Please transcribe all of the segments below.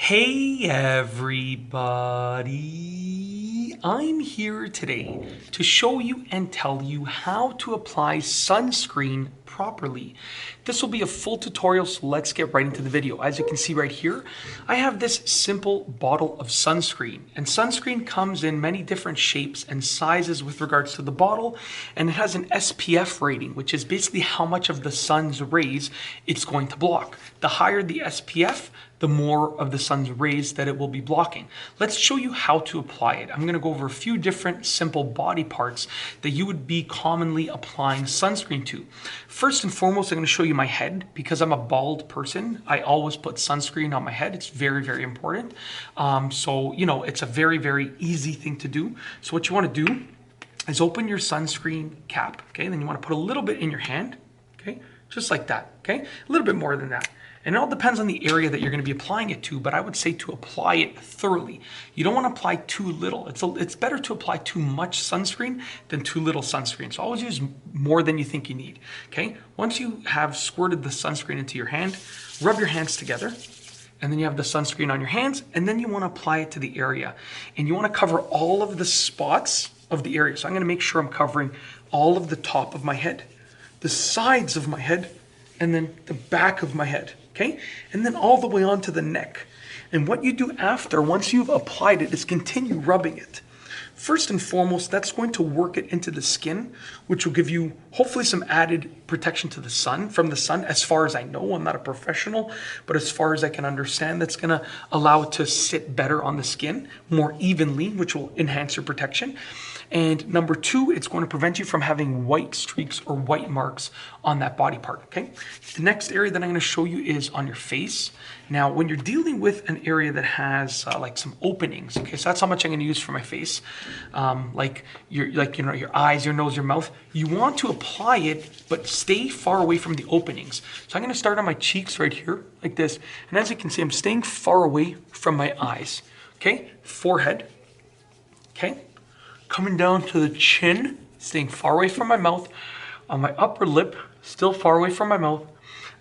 Hey everybody, I'm here today to show you and tell you how to apply sunscreen properly. This will be a full tutorial, so let's get right into the video. As you can see right here, I have this simple bottle of sunscreen, and sunscreen comes in many different shapes and sizes with regards to the bottle, and it has an SPF rating, which is basically how much of the sun's rays it's going to block. The higher the SPF, the more of the sun's rays that it will be blocking. Let's show you how to apply it. I'm going to go over a few different simple body parts that you would be commonly applying sunscreen to. First and foremost, I'm going to show you my head. Because I'm a bald person, I always put sunscreen on my head. It's very, very important. So, you know, it's a very, very easy thing to do. So what you want to do is open your sunscreen cap, okay? Then you want to put a little bit in your hand, okay? Just like that, okay? A little bit more than that. And it all depends on the area that you're going to be applying it to, but I would say to apply it thoroughly. You don't want to apply too little. It's better to apply too much sunscreen than too little sunscreen. So always use more than you think you need, okay? Once you have squirted the sunscreen into your hand, rub your hands together, and then you have the sunscreen on your hands, and then you want to apply it to the area. And you want to cover all of the spots of the area. So I'm going to make sure I'm covering all of the top of my head, the sides of my head, and then the back of my head. Okay, and then all the way onto the neck. And what you do after, once you've applied it, is continue rubbing it. First and foremost, that's going to work it into the skin, which will give you hopefully some added protection to the sun, from the sun. As far as I know, I'm not a professional, but as far as I can understand, that's going to allow it to sit better on the skin more evenly, which will enhance your protection. And number two, it's going to prevent you from having white streaks or white marks on that body part, okay? The next area that I'm going to show you is on your face. Now, when you're dealing with an area that has like some openings, okay, so that's how much I'm going to use for my face, like your eyes, your nose, your mouth. You want to apply it, but stay far away from the openings. So I'm going to start on my cheeks right here, like this. And as you can see, I'm staying far away from my eyes, okay? Forehead, okay? Coming down to the chin, staying far away from my mouth. On my upper lip, still far away from my mouth.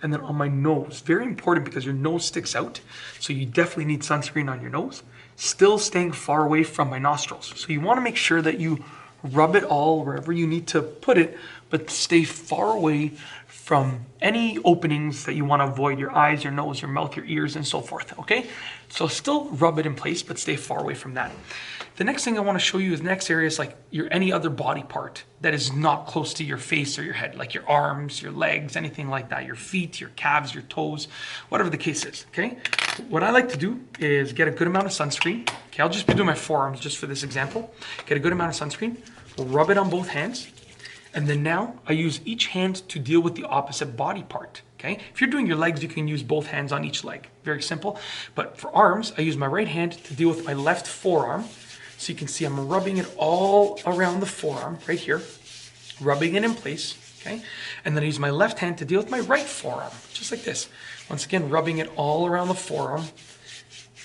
And then on my nose, very important because your nose sticks out. So you definitely need sunscreen on your nose. Still staying far away from my nostrils. So you want to make sure that you rub it all wherever you need to put it, but stay far away from any openings that you want to avoid, your eyes, your nose, your mouth, your ears, and so forth, okay? So still rub it in place, but stay far away from that. The next thing I want to show you is next area is like any other body part that is not close to your face or your head, like your arms, your legs, anything like that, your feet, your calves, your toes, whatever the case is, okay? What I like to do is get a good amount of sunscreen. Okay, I'll just be doing my forearms just for this example. Get a good amount of sunscreen, rub it on both hands, and then now I use each hand to deal with the opposite body part, okay? If you're doing your legs, you can use both hands on each leg. Very simple. But for arms, I use my right hand to deal with my left forearm. So you can see I'm rubbing it all around the forearm, right here, rubbing it in place, okay? And then I use my left hand to deal with my right forearm, just like this. Once again, rubbing it all around the forearm,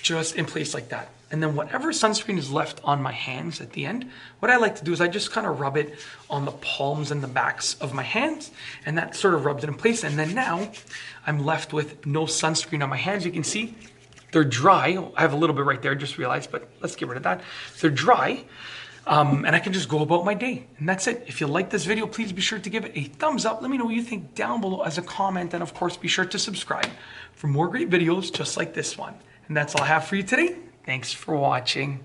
just in place like that. And then whatever sunscreen is left on my hands at the end, what I like to do is I just kind of rub it on the palms and the backs of my hands, and that sort of rubs it in place. And then now I'm left with no sunscreen on my hands. You can see they're dry. I have a little bit right there, I just realized, but let's get rid of that. They're dry, and I can just go about my day. And that's it. If you like this video, please be sure to give it a thumbs up. Let me know what you think down below as a comment. And of course, be sure to subscribe for more great videos just like this one. And that's all I have for you today. Thanks for watching.